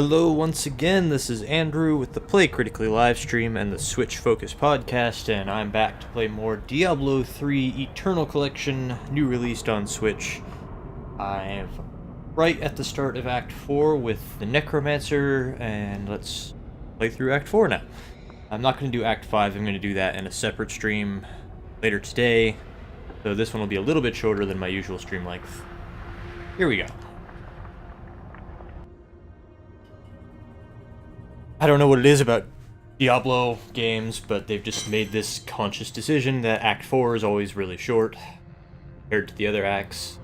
Hello once again, this is Andrew with the Play Critically Livestream and the Switch Focus Podcast, and I'm back to play more Diablo 3 Eternal Collection, new released on Switch. I'm right at the start of Act 4 with the Necromancer, and let's play through Act 4 now. I'm not going to do Act 5, I'm going to do that in a separate stream later today, so this one will be a little bit shorter than my usual stream length. Here we go. I don't know what it is about Diablo games, but they've just made this conscious decision that Act 4 is always really short compared to the other acts.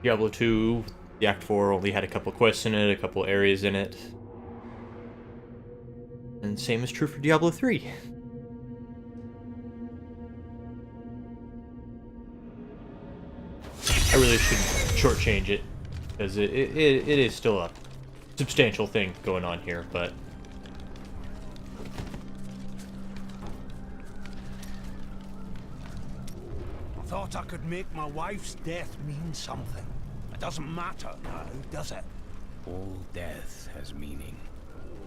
Diablo 2, the Act 4 only had a couple quests in it, a couple areas in it. And same is true for Diablo 3. I really shouldn't shortchange it, because it is still a substantial thing going on here, but I thought I could make my wife's death mean something. It doesn't matter now, does it? All death has meaning.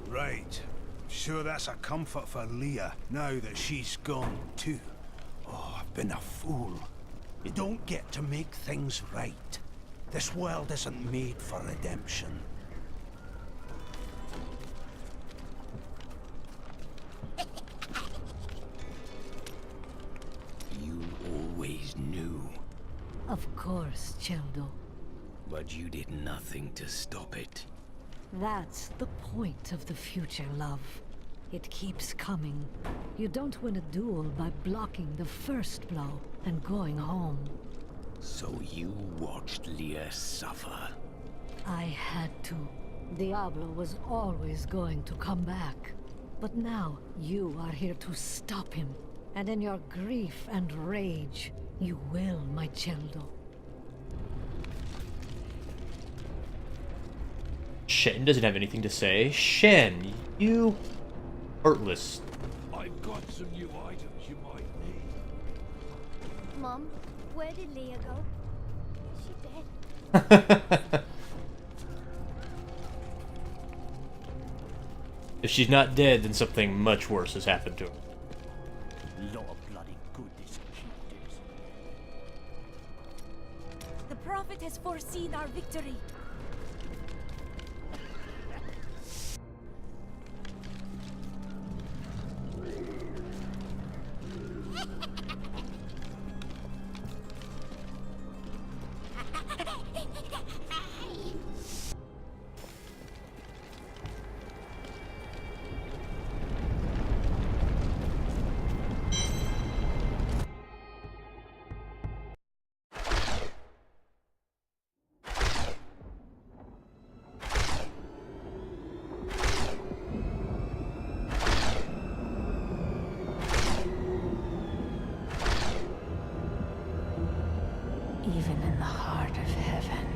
Right. Sure that's a comfort for Leah, now that she's gone too. Oh, I've been a fool. You don't get to make things right. This world isn't made for redemption. You always knew, Of course, Cheldo. but you did nothing to stop it. That's the point of the future, love. It keeps coming. You don't win a duel by blocking the first blow and going home. So you watched Leah suffer. I had to. Diablo was always going to come back. But now, you are here to stop him. And in your grief and rage, you will, my Cheldo. Shen doesn't have anything to say. Shen, you heartless. I've got some new items you might need. Mom, where did Leah go? Is she dead? If she's not dead, then something much worse has happened to her. Lot of bloody good this kid is. The Prophet has foreseen our victory. Even in the heart of heaven,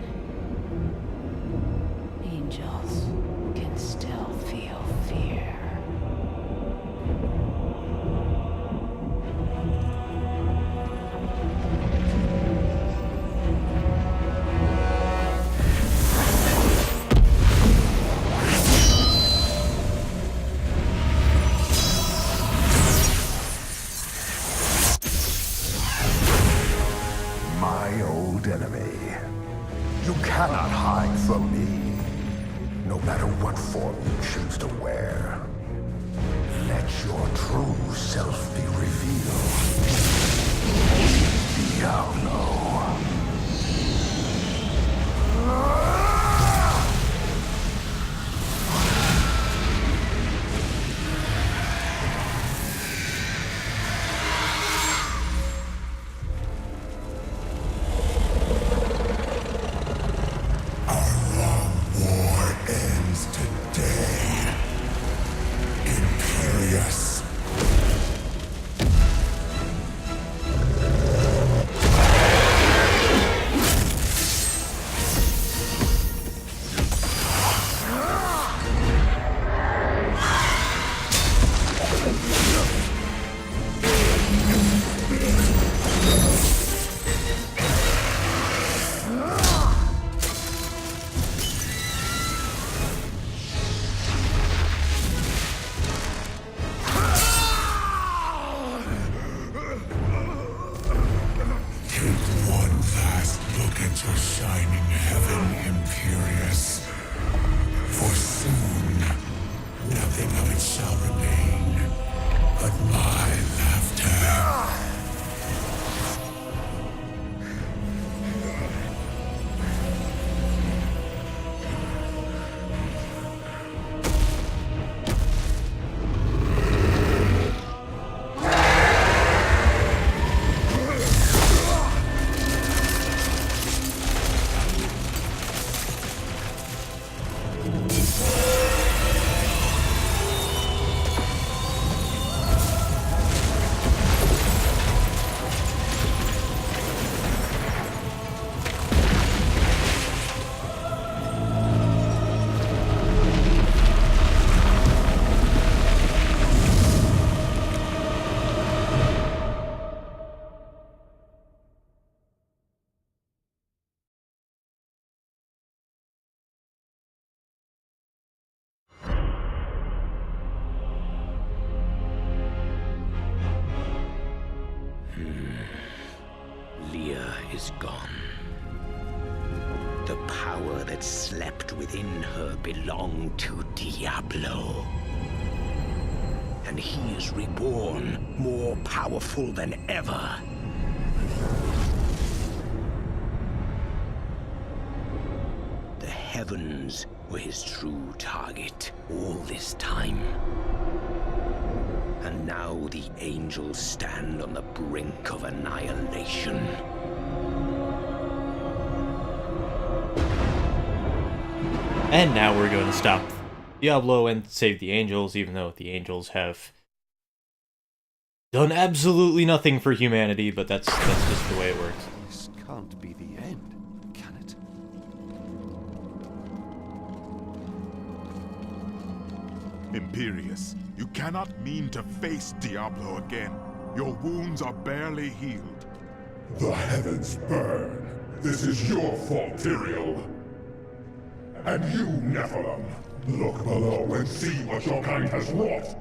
angels can still feel fear. My old enemy. You cannot hide from me, no matter what form you choose to wear. Let your true self be revealed. Diablo. War ends today. Imperious. enter shining heaven, Imperious. For soon, nothing of it shall remain but my laughter. Leah is gone. The power that slept within her belonged to Diablo. And he is reborn, more powerful than ever. The heavens were his true target all this time. And now the angels stand on the brink of annihilation. And now we're going to stop Diablo and save the angels, even though the angels have done absolutely nothing for humanity, but that's just the way it works. This can't be the end, can it? Imperious, you cannot mean to face Diablo again. Your wounds are barely healed. The heavens burn. This is your fault, Tyrael. And you, Nephilim, look below and see what your kind has wrought.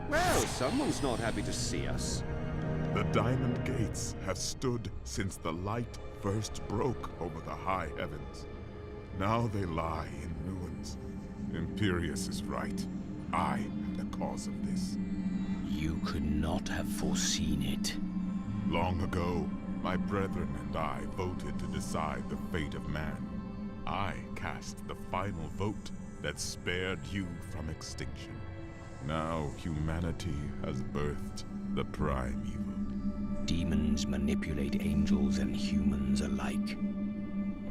Well, someone's not happy to see us. The Diamond Gates have stood since the light first broke over the high heavens. Now they lie in ruins. Imperious is right. I am the cause of this. You could not have foreseen it. Long ago, my brethren and I voted to decide the fate of man. I cast the final vote that spared you from extinction. Now humanity has birthed the prime evil. Demons manipulate angels and humans alike.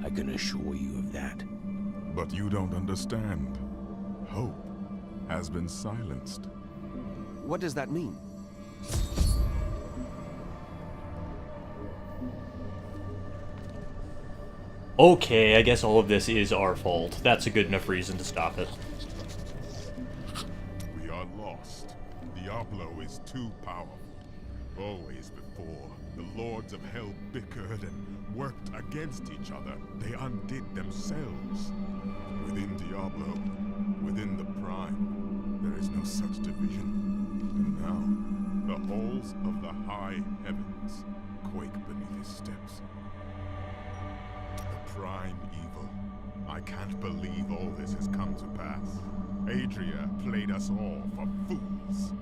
I can assure you of that. But you don't understand. Hope has been silenced. What does that mean? Okay, I guess all of this is our fault. That's a good enough reason to stop it. We are lost. Diablo is too powerful. Always before, the lords of hell bickered and worked against each other. They undid themselves. Within Diablo, within the Prime, there is no such division. And now, the halls of the high heavens quake beneath his steps. The Prime evil. I can't believe all this has come to pass. Adria played us all for fools.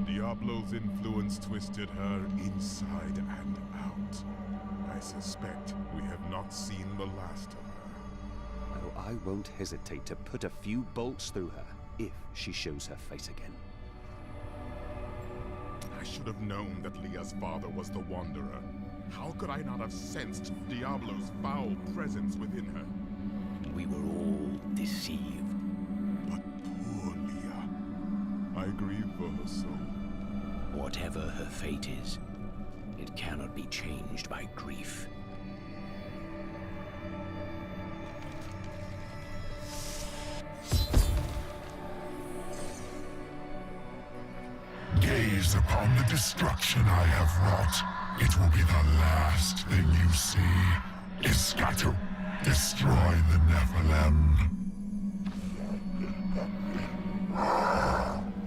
Diablo's influence twisted her inside and out. I suspect we have not seen the last of her. Oh, I won't hesitate to put a few bolts through her if she shows her face again. I should have known that Leah's father was the Wanderer. How could I not have sensed Diablo's foul presence within her? We were all deceived. But poor Leah. I grieve for her soul. Whatever her fate is, it cannot be changed by grief. Gaze upon the destruction I have wrought. It will be the last thing you see. Iskatu, destroy the Nephilim.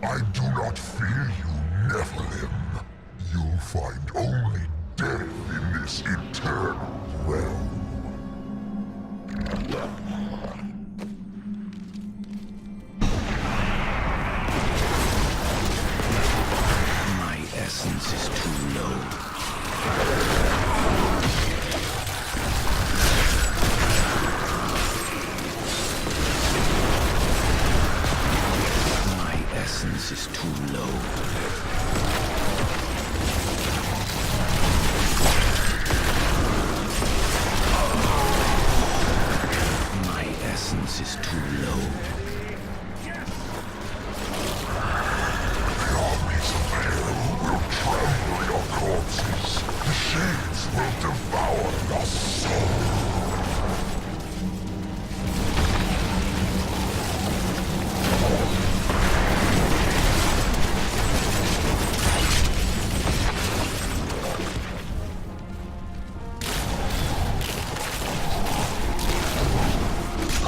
I do not fear you, Nephilim. You'll find only death in this eternal well. My essence is too low. My essence is too low. My essence is too low. The armies of hell will trample your corpses. The shades will devour your soul.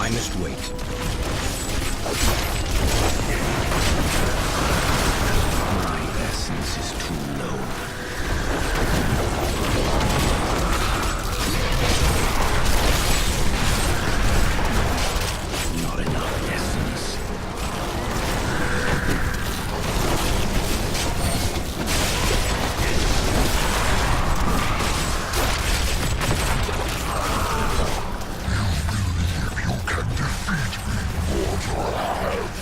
I must wait. My essence is too low. Not enough essence. You can defeat me, mortal.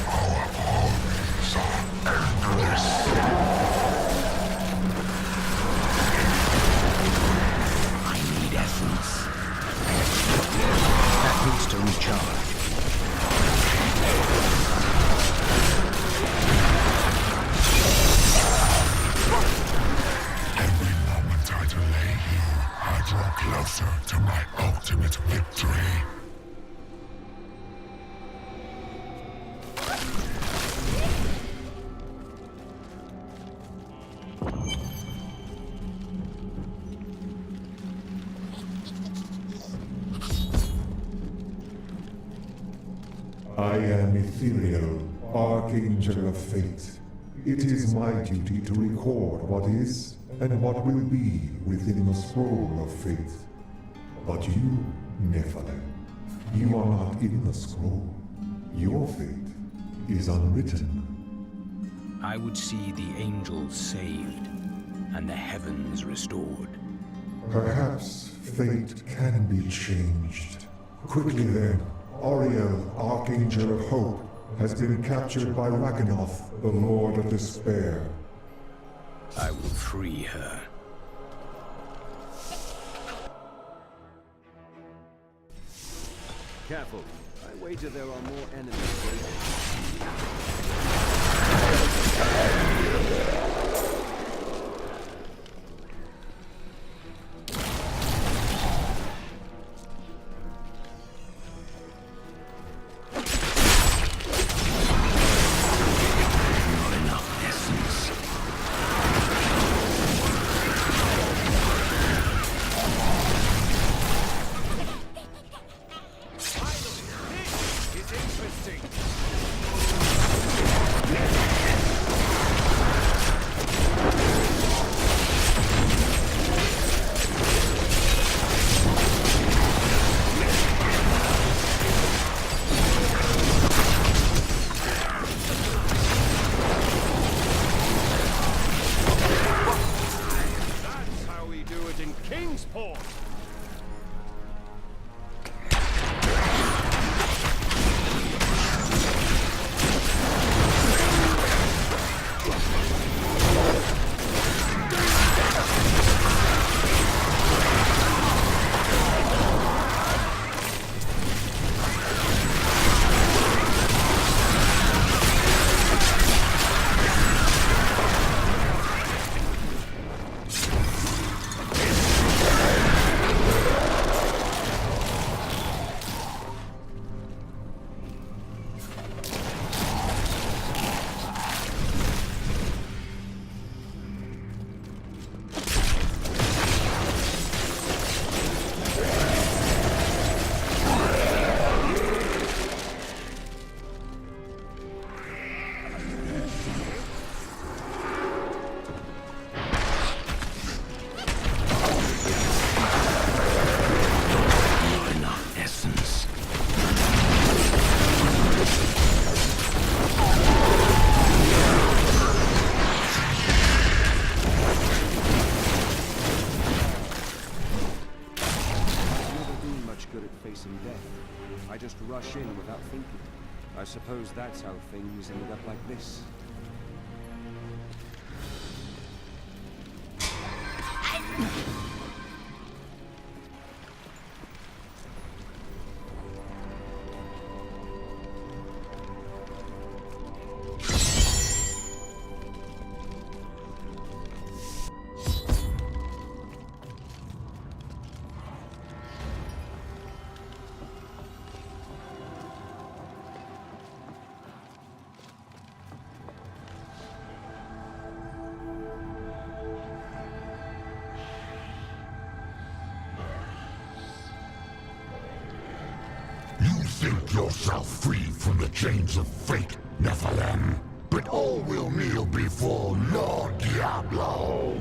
Our armies are endless. I need essence. That needs to recharge. Every moment I delay you, I draw closer to my ultimate victory. I am Ethereal, Archangel of Fate. It is my duty to record what is and what will be within the scroll of fate. But you, Nephilim, you are not in the scroll. Your fate is unwritten. I would see the angels saved and the heavens restored. Perhaps fate can be changed. Quickly then, Oriel, Archangel of Hope, has been captured by Raganoth, the Lord of Despair. I will free her. Careful. I wager there are more enemies waiting. Not enough essence. It's interesting. facing death. I just rush in without thinking. I suppose that's how things ended up like this. Think yourself free from the chains of fate, Nephilim, but all will kneel before Lord Diablo.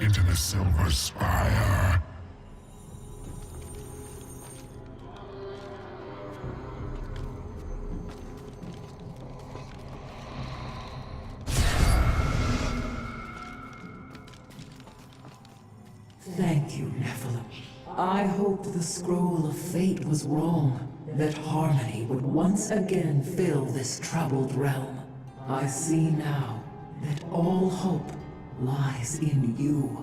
Into the Silver Spire. Thank you, Nephilim. I hoped the Scroll of Fate was wrong, that harmony would once again fill this troubled realm. I see now that all hope lies in you.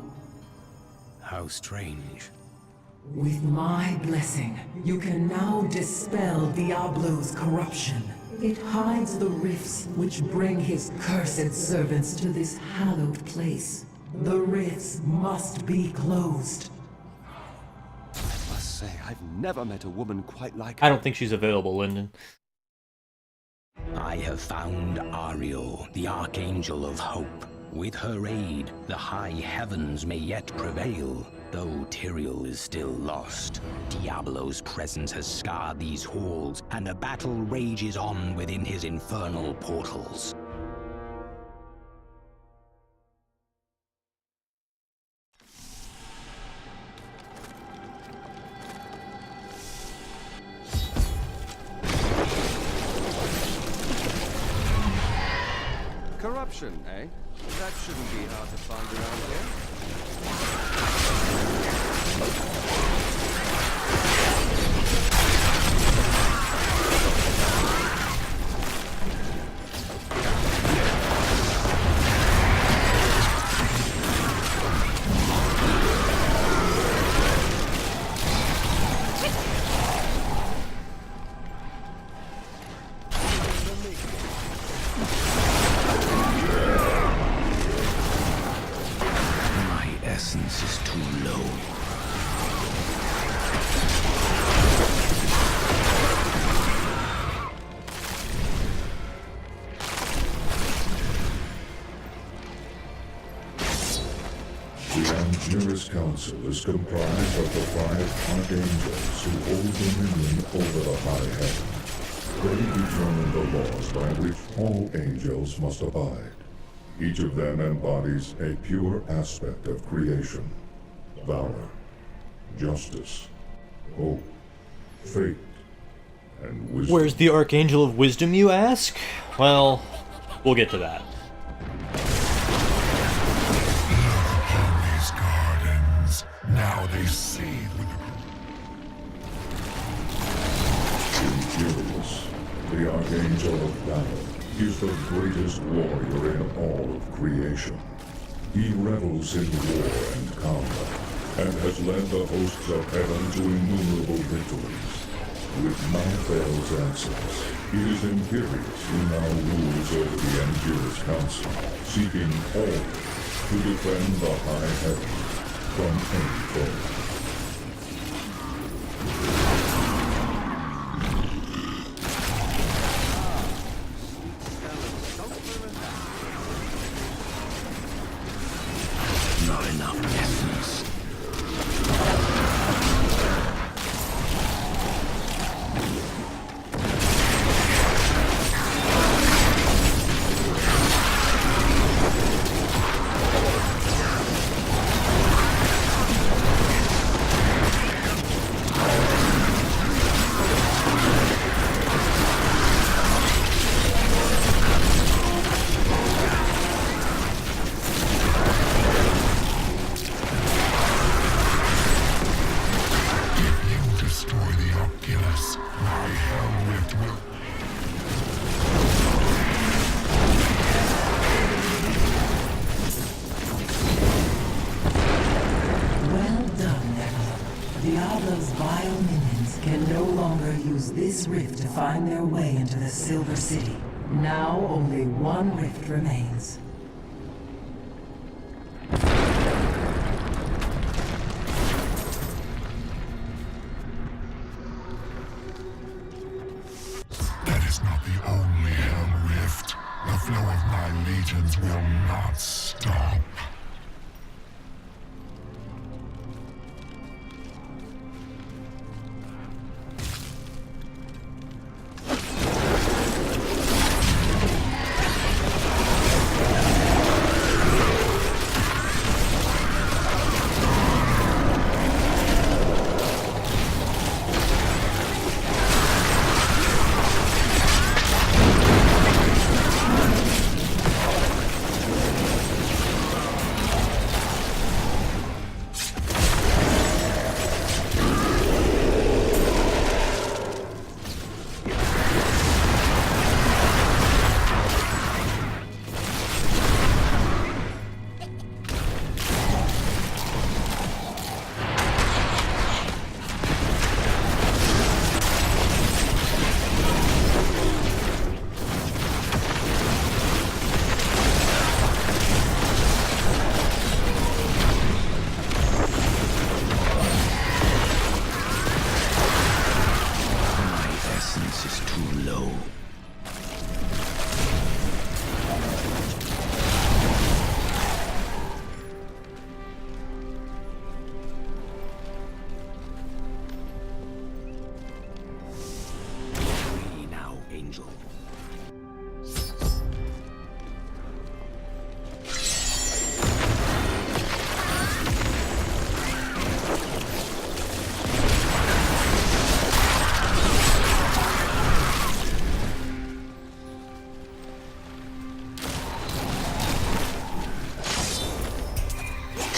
How strange. With my blessing, you can now dispel Diablo's corruption. It hides the rifts which bring his cursed servants to this hallowed place. The rifts must be closed. I must say, I've never met a woman quite like I her. don't think she's available, Lyndon. I have found Ariel, the Archangel of Hope. With her aid, the high heavens may yet prevail. Though Tyrael is still lost, Diablo's presence has scarred these halls, and a battle rages on within his infernal portals. Corruption, eh? That shouldn't be hard to find around here. Essence is too low. The Angelus Council is comprised of the 5 archangels who hold dominion over the high heavens. They determine the laws by which all angels must abide. Each of them embodies a pure aspect of creation. Valor, justice, hope, fate, and wisdom. Where's the Archangel of Wisdom, you ask? Well, we'll get to that. These gardens, now they see Imperius, the Archangel of Valor, is the greatest warrior in all of creation. He revels in war and combat, and has led the hosts of heaven to innumerable victories. With Malthael's absence, It is Imperius who now rules over the Angelus Council, seeking all to defend the high heavens from any foe. Not enough essence. Diablo's vile minions can no longer use this rift to find their way into the Silver City. Now only one rift remains. That is not the only Hell Rift. The flow of my legions will not stop.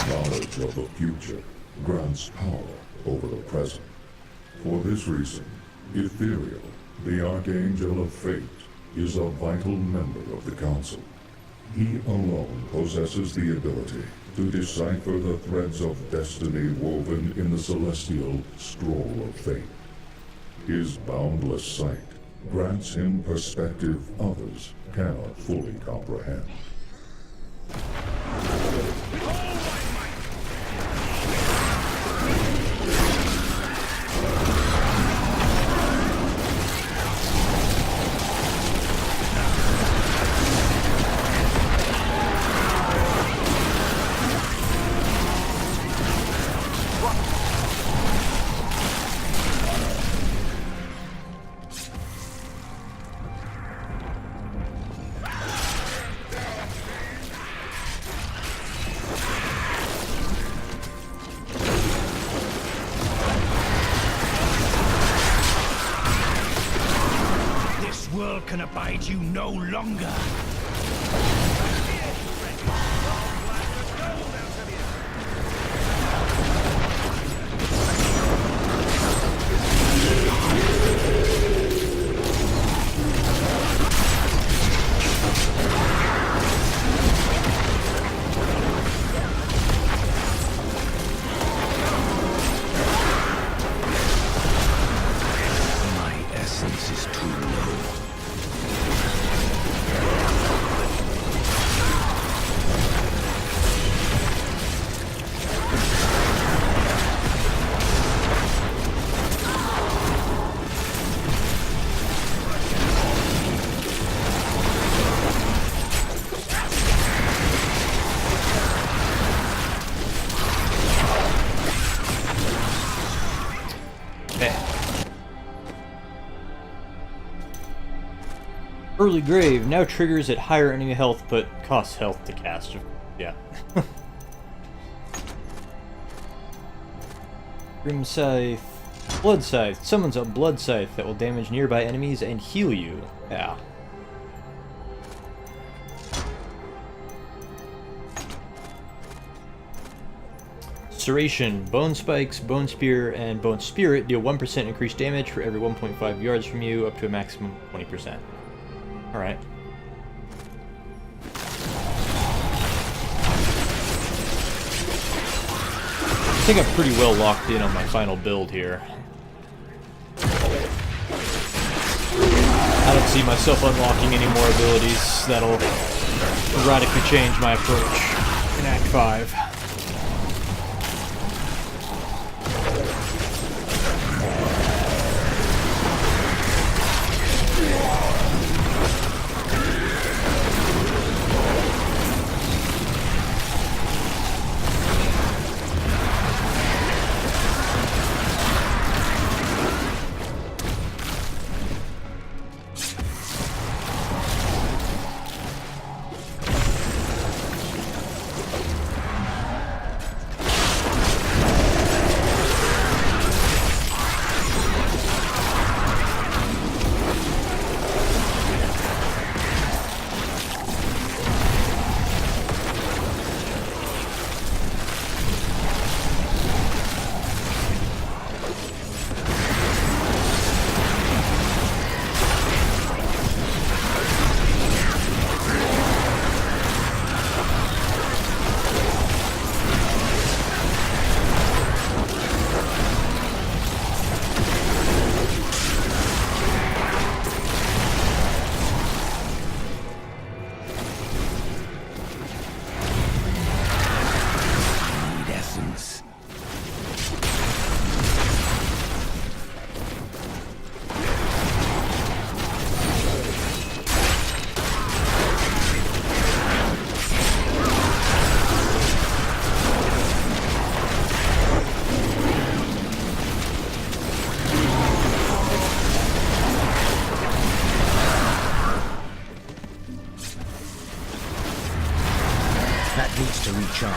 Knowledge of the future grants power over the present. For this reason, Ethereal, the Archangel of Fate, is a vital member of the Council. He alone possesses the ability to decipher the threads of destiny woven in the celestial scroll of fate. His boundless sight grants him perspective others cannot fully comprehend. Can abide you no longer. My essence is too low. Early Grave now triggers at higher enemy health, but costs health to cast. Yeah. Grim Scythe. Blood Scythe. Summons a Blood Scythe that will damage nearby enemies and heal you. Yeah. Serration. Bone Spikes, Bone Spear, and Bone Spirit deal 1% increased damage for every 1.5 yards from you, up to a maximum of 20%. Alright. I think I'm pretty well locked in on my final build here. I don't see myself unlocking any more abilities that'll radically change my approach in Act 5. Needs to recharge.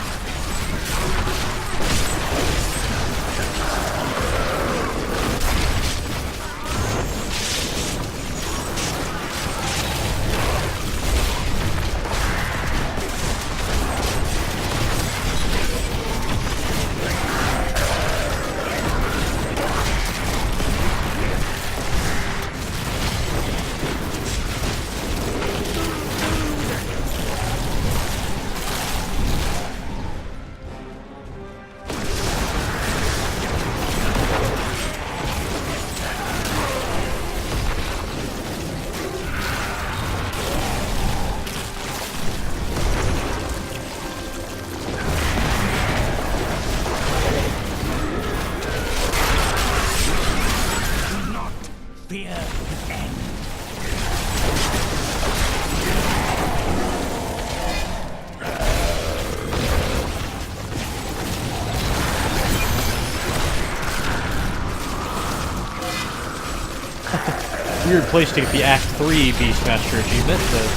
Weird place to get the Act 3 Beastmaster achievement, but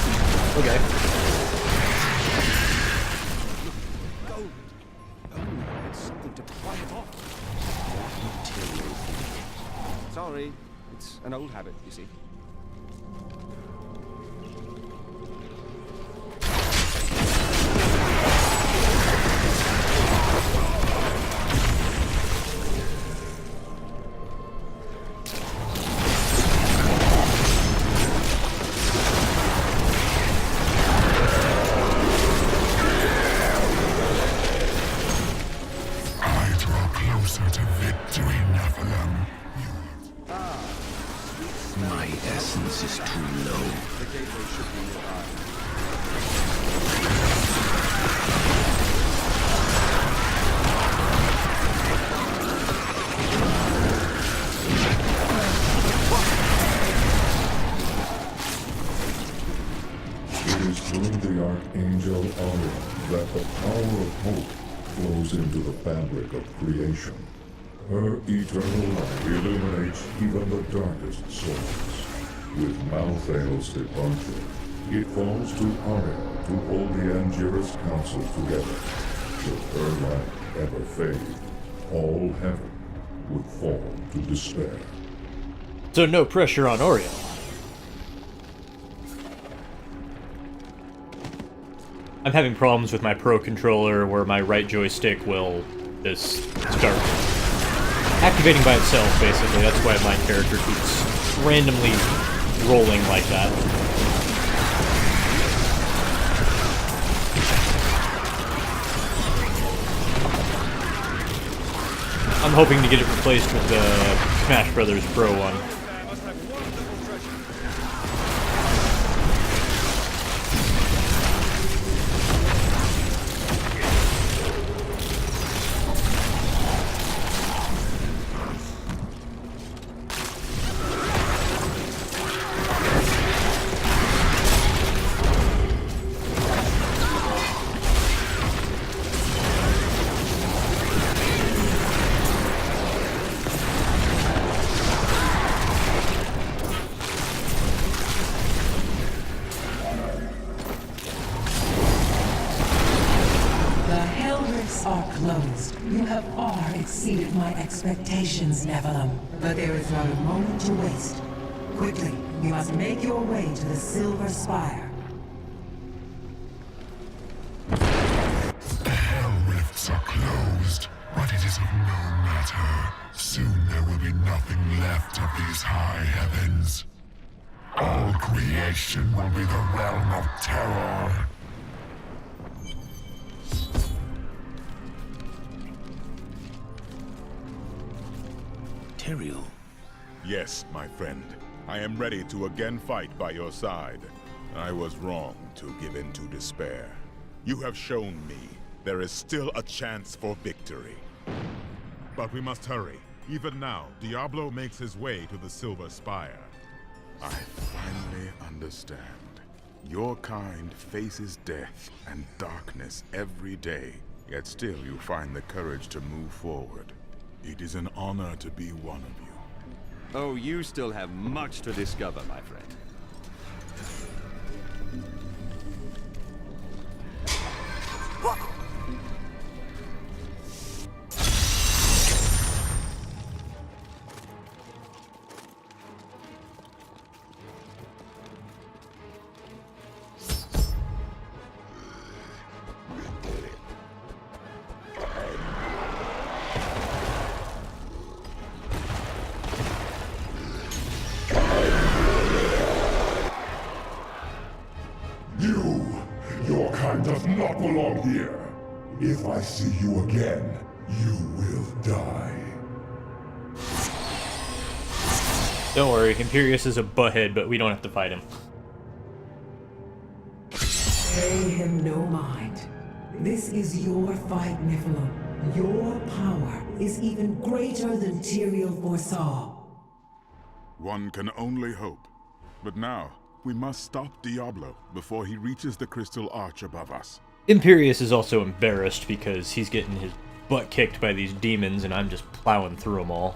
okay. Sorry, it's an old habit, you see. My essence is too low. The gateway should be nearby. It is through the Archangel Aura that the power of hope flows into the fabric of creation. Her eternal light illuminates even the darkest souls. With Malthael's departure, it falls to Ariel to hold the Angiras Council together. Should her light ever fade, all heaven would fall to despair. So no pressure on Oriel. I'm having problems with my Pro Controller where my right joystick will just start activating by itself, basically. That's why my character keeps randomly rolling like that. I'm hoping to get it replaced with the Smash Brothers Pro one. You have far exceeded my expectations, Nephilim. But there is not a moment to waste. Quickly, you must make your way to the Silver Spire. The Hell Rifts are closed, but it is of no matter. Soon there will be nothing left of these high heavens. All creation will be the realm of terror. Tyrael. Yes, my friend. I am ready to again fight by your side. I was wrong to give in to despair. You have shown me there is still a chance for victory. But we must hurry. Even now, Diablo makes his way to the Silver Spire. I finally understand. Your kind faces death and darkness every day, yet still you find the courage to move forward. It is an honor to be one of you. Oh, you still have much to discover, my friend. Your kind does not belong here. If I see you again, you will die. Don't worry, Imperius is a butthead, but we don't have to fight him. Pay him no mind. This is your fight, Nephilim. Your power is even greater than Tyrael foresaw. One can only hope. But now, we must stop Diablo before he reaches the crystal arch above us. Imperius is also embarrassed because he's getting his butt kicked by these demons and I'm just plowing through them all.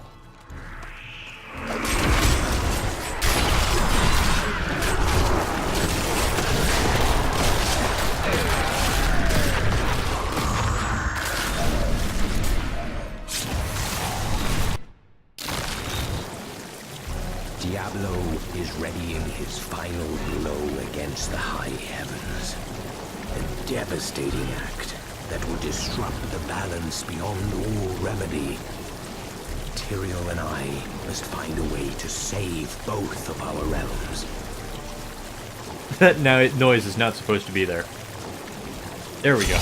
Diablo is readying his final blow against the high heavens. A devastating act that would disrupt the balance beyond all remedy. Tyrael and I must find a way to save both of our realms. That noise is not supposed to be there. There we go.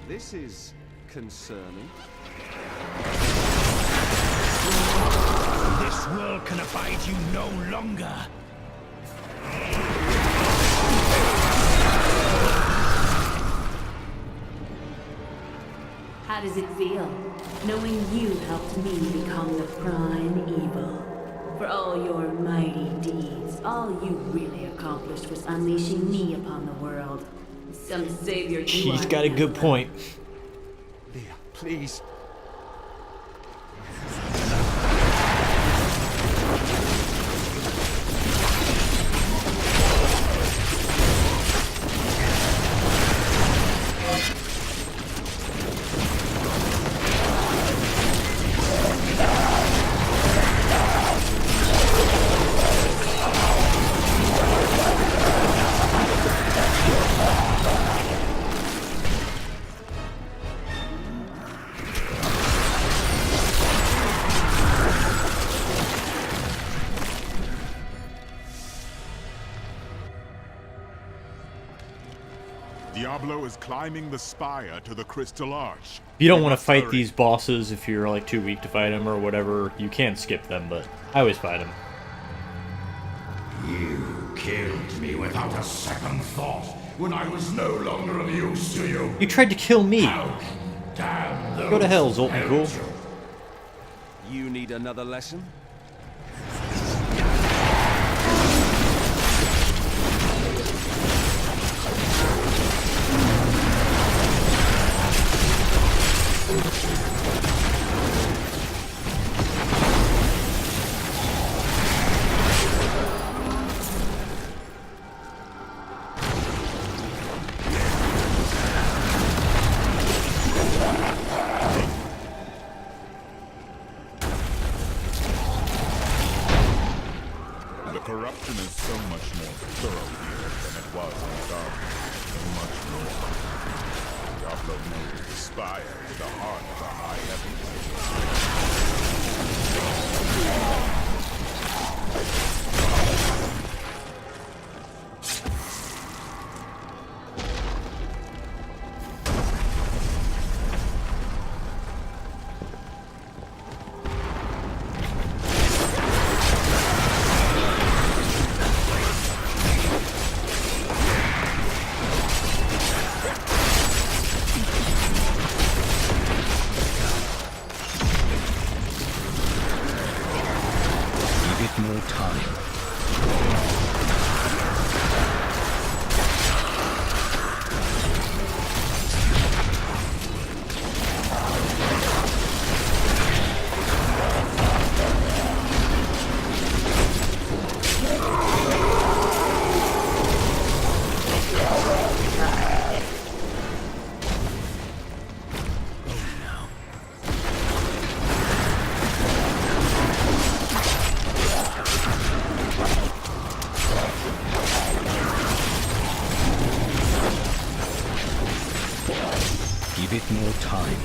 This is concerning. This world can abide you no longer. How does it feel, knowing you helped me become the prime evil? For all your mighty deeds, all you really accomplished was unleashing me upon the world. Some savior you She's are got a now. good point. Leah, please. Diablo is climbing the spire to the Crystal Arch. You don't want to fight these bosses if you're like too weak to fight them or whatever. You can skip them, but I always fight them. You killed me without a second thought when I was no longer of use to you. You tried to kill me. Damn, go to hell, Zoltan Cool. You need another lesson? The corruption is so much more thorough here than it was in the dark. So much more. Diablo knows the spire is the heart of the high More time. Give it more time.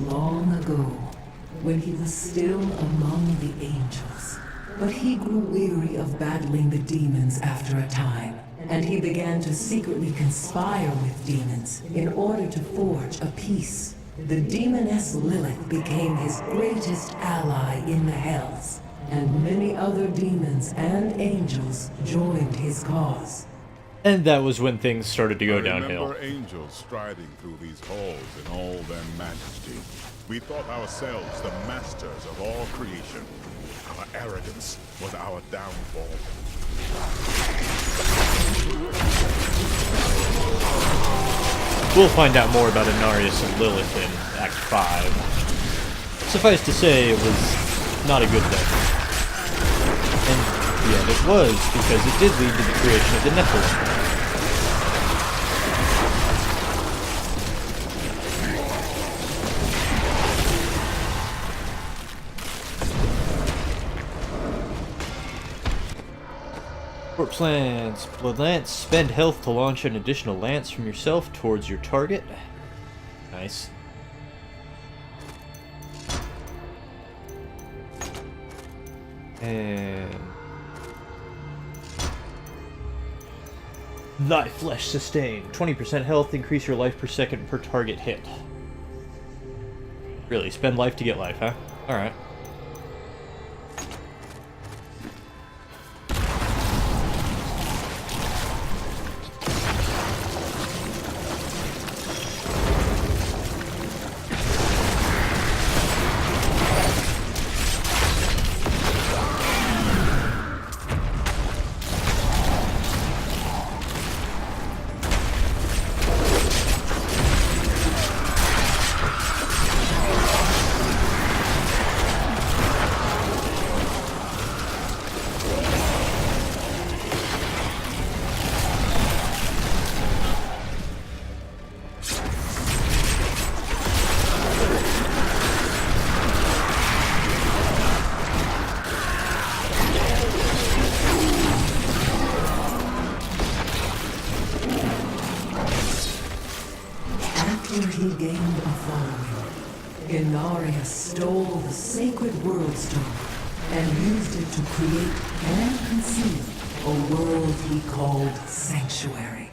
Long ago, when he was still among the angels. But he grew weary of battling the demons after a time, and he began to secretly conspire with demons in order to forge a peace. The demoness Lilith became his greatest ally in the Hells, and many other demons and angels joined his cause. And that was when things started to go downhill. Remember angels striding through these halls in all their majesty. We thought ourselves the masters of all creation. Our arrogance was our downfall. We'll find out more about Inarius and Lilith in Act 5. Suffice to say, it was not a good thing. And yet it was, because it did lead to the creation of the Nephilim. Corpse Lance. Blood Lance. Spend health to launch an additional lance from yourself towards your target. Nice. And Thy Flesh Sustain. 20% health, increase your life per second per target hit. Really, spend life to get life, huh? Alright. He gained a following. Inarius stole the sacred world stone and used it to create and conceive a world he called Sanctuary.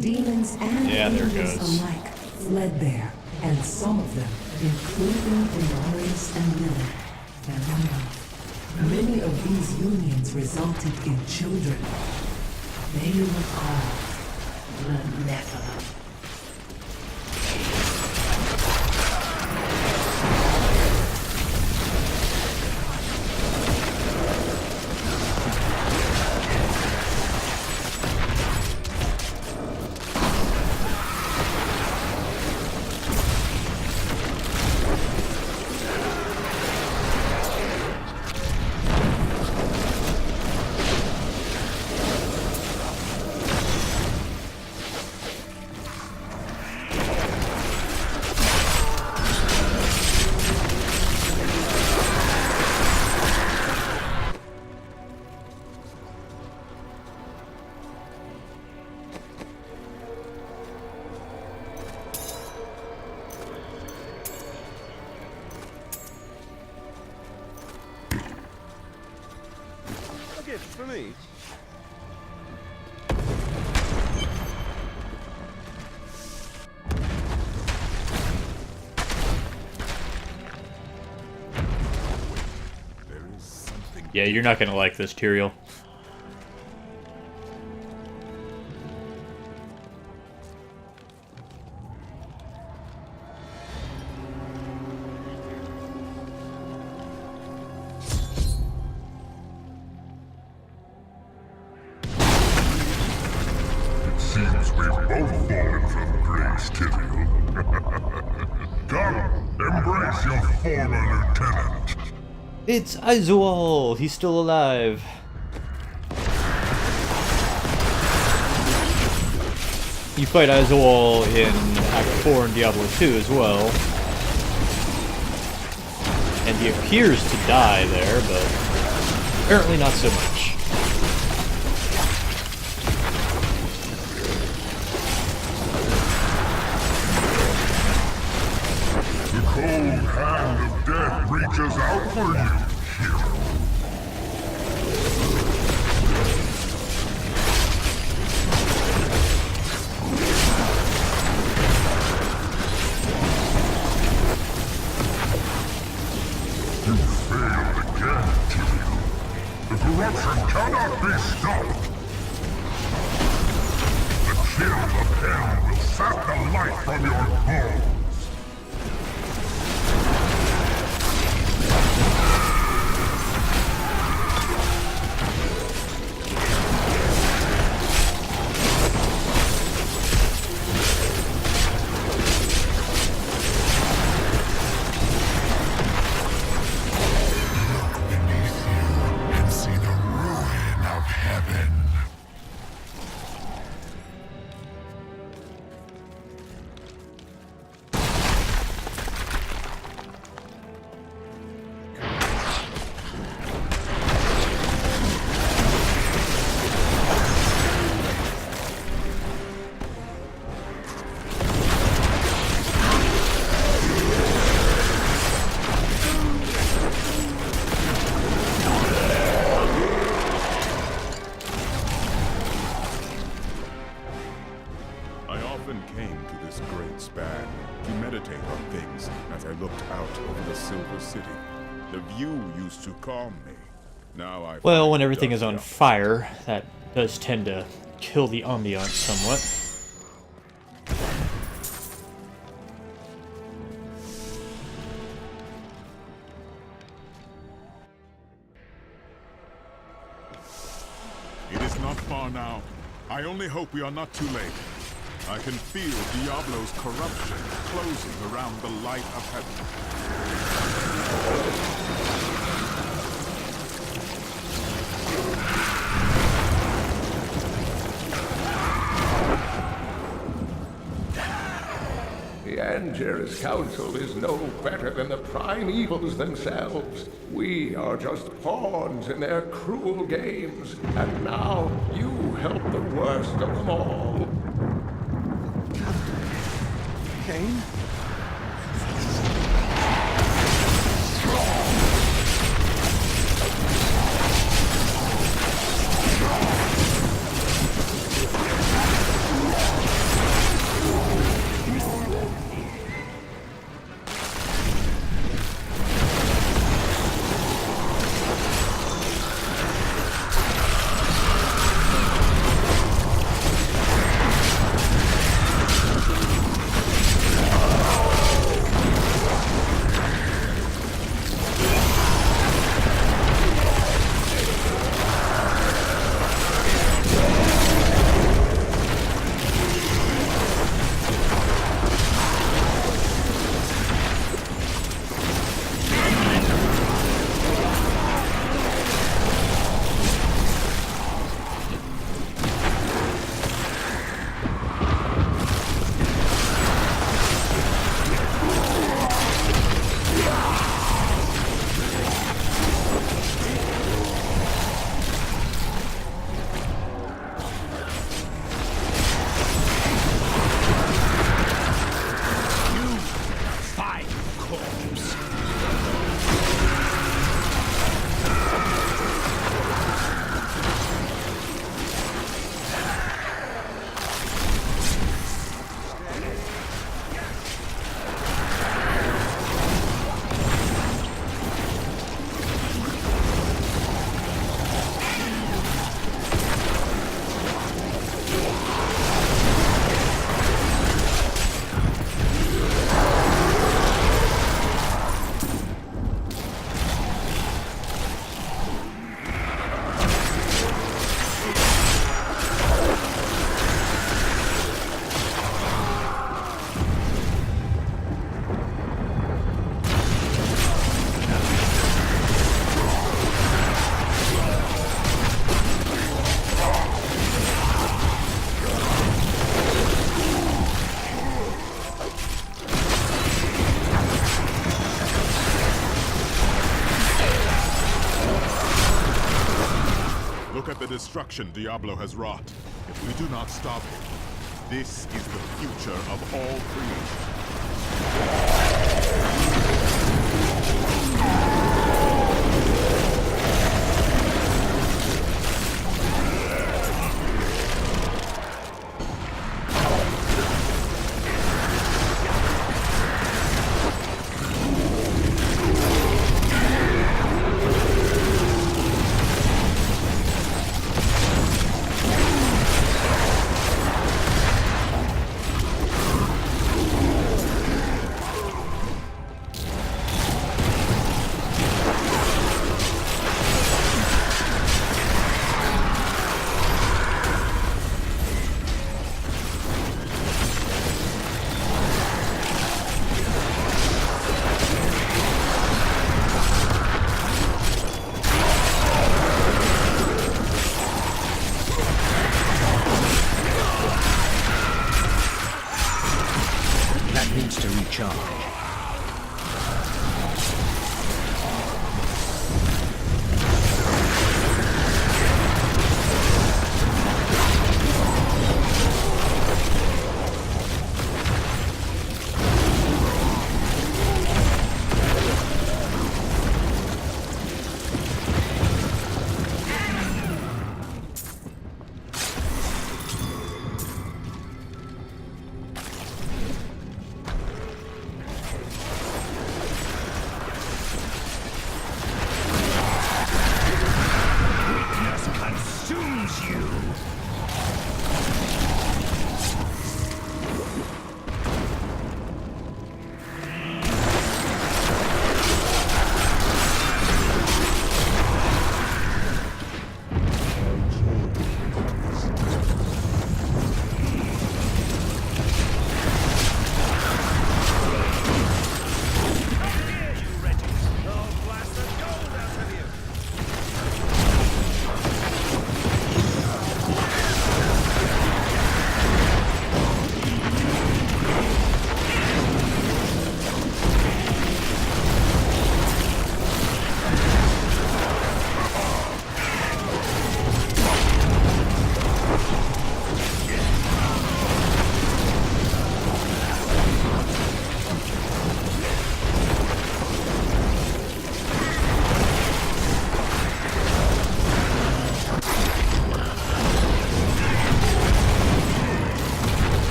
Demons and angels alike fled there, and some of them, including Inarius and Lilith, fell in love. Many of these unions resulted in children. They were called the Nephilim. For me. Yeah, you're not gonna like this, Tyrael. Seems we've both fallen from grace, Tyrael. Come, embrace your former lieutenant. It's Izual! He's still alive. You fight Izual in Act 4 in Diablo 2 as well. And he appears to die there, but apparently not so much. The cold hand of death reaches out for you, hero. You failed again, Tyrael. The corruption cannot be stopped. The chill of hell will sap the life from your bones. you used to calm me. Now I Well, find when it everything does is on the fire, that does tend to kill the ambiance somewhat. It is not far now. I only hope we are not too late. I can feel Diablo's corruption closing around the light of heaven. The Anger's council is no better than the prime evils themselves. We are just pawns in their cruel games, and now you help the worst of them all. Kane? Look at the destruction Diablo has wrought. If we do not stop him, this is the future of all creation.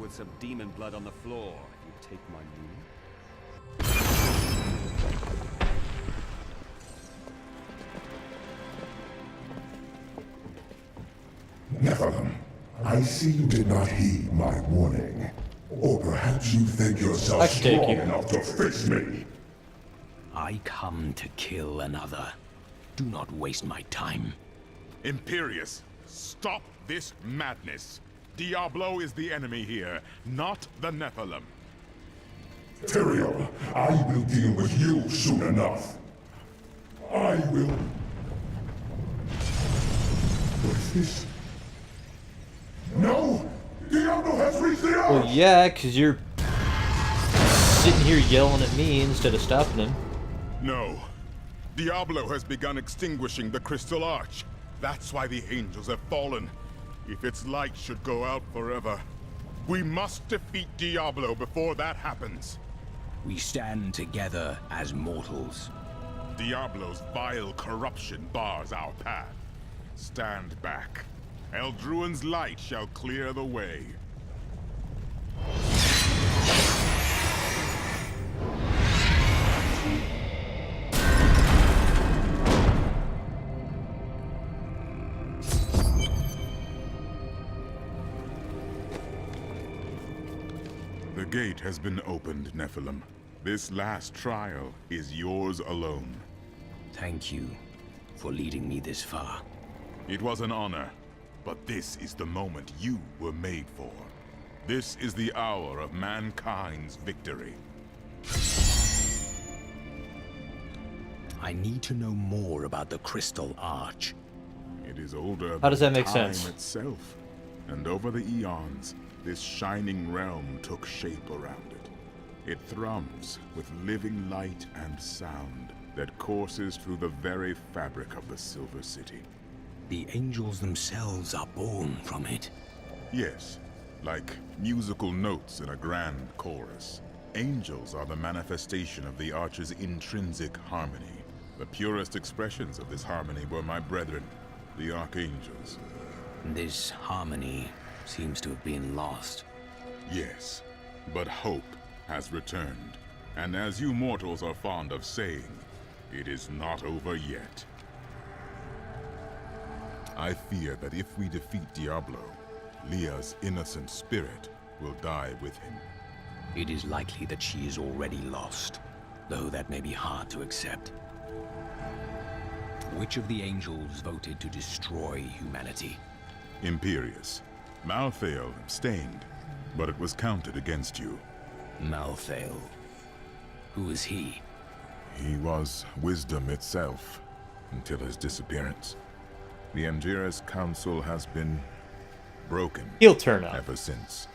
with some demon blood on the floor, if you take my meaning. Nephilim, I see you did not heed my warning. Or perhaps you think yourself strong enough to face me. I come to kill another. Do not waste my time. Imperius, stop this madness. Diablo is the enemy here, not the Nephilim. Tyrael, I will deal with you soon enough. I will... What is this? No! Diablo has reached the arch! Well, yeah, because you're sitting here yelling at me instead of stopping him. No. Diablo has begun extinguishing the Crystal Arch. That's why the angels have fallen. If its light should go out forever, we must defeat Diablo before that happens. We stand together as mortals. Diablo's vile corruption bars our path. Stand back. Eldruin's light shall clear the way. The gate has been opened, Nephilim. This last trial is yours alone. Thank you for leading me this far. It was an honor, but this is the moment you were made for. This is the hour of mankind's victory. I need to know more about the Crystal Arch. It is older How does that than make time sense? itself, and over the eons, this shining realm took shape around it. It thrums with living light and sound that courses through the very fabric of the Silver City. The angels themselves are born from it. Yes, like musical notes in a grand chorus. Angels are the manifestation of the Arch's intrinsic harmony. The purest expressions of this harmony were my brethren, the Archangels. This harmony seems to have been lost. Yes, but hope has returned. And as you mortals are fond of saying, it is not over yet. I fear that if we defeat Diablo, Leah's innocent spirit will die with him. It is likely that she is already lost, though that may be hard to accept. Which of the angels voted to destroy humanity? Imperius. Malthael abstained, but it was counted against you. Malthael. Who is he? He was wisdom itself, until his disappearance. The Angiras Council has been broken. He'll turn up. Ever since.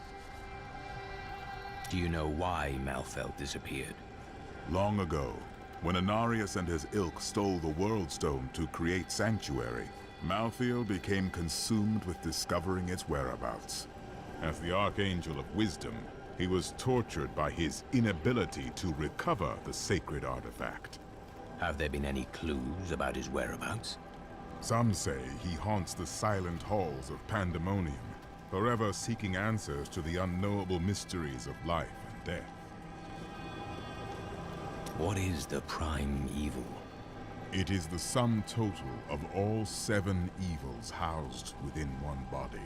Do you know why Malthael disappeared? Long ago, when Anarius and his ilk stole the World Stone to create Sanctuary, Malthael became consumed with discovering its whereabouts. As the Archangel of Wisdom, he was tortured by his inability to recover the sacred artifact. Have there been any clues about his whereabouts? Some say he haunts the silent halls of Pandemonium, forever seeking answers to the unknowable mysteries of life and death. What is the prime evil? It is the sum total of all 7 evils housed within one body.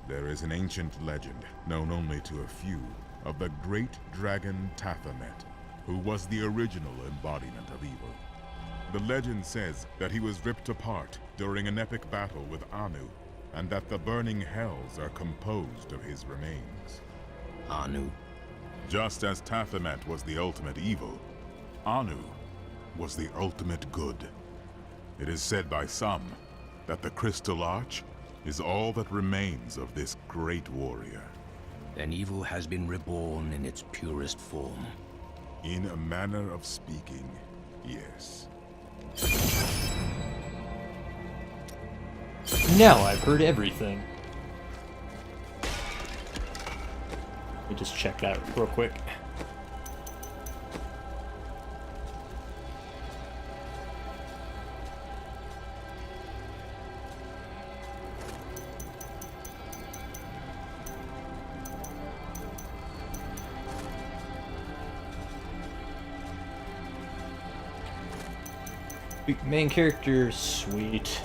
There is an ancient legend, known only to a few, of the great dragon Tathamet, who was the original embodiment of evil. The legend says that he was ripped apart during an epic battle with Anu, and that the burning hells are composed of his remains. Anu? Just as Tathamet was the ultimate evil, Anu was the ultimate good. It is said by some that the Crystal Arch is all that remains of this great warrior. Then evil has been reborn in its purest form. In a manner of speaking, yes. Now I've heard everything. Let me just check that real quick. Main character, sweet.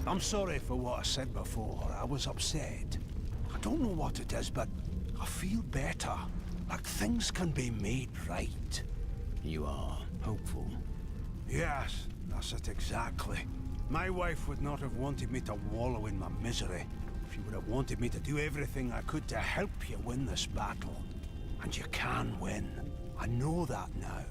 I'm sorry for what I said before. I was upset. I don't know what it is, but I feel better. Like things can be made right. You are hopeful. Yes, that's it exactly. My wife would not have wanted me to wallow in my misery. She would have wanted me to do everything I could to help you win this battle. And you can win. I know that now.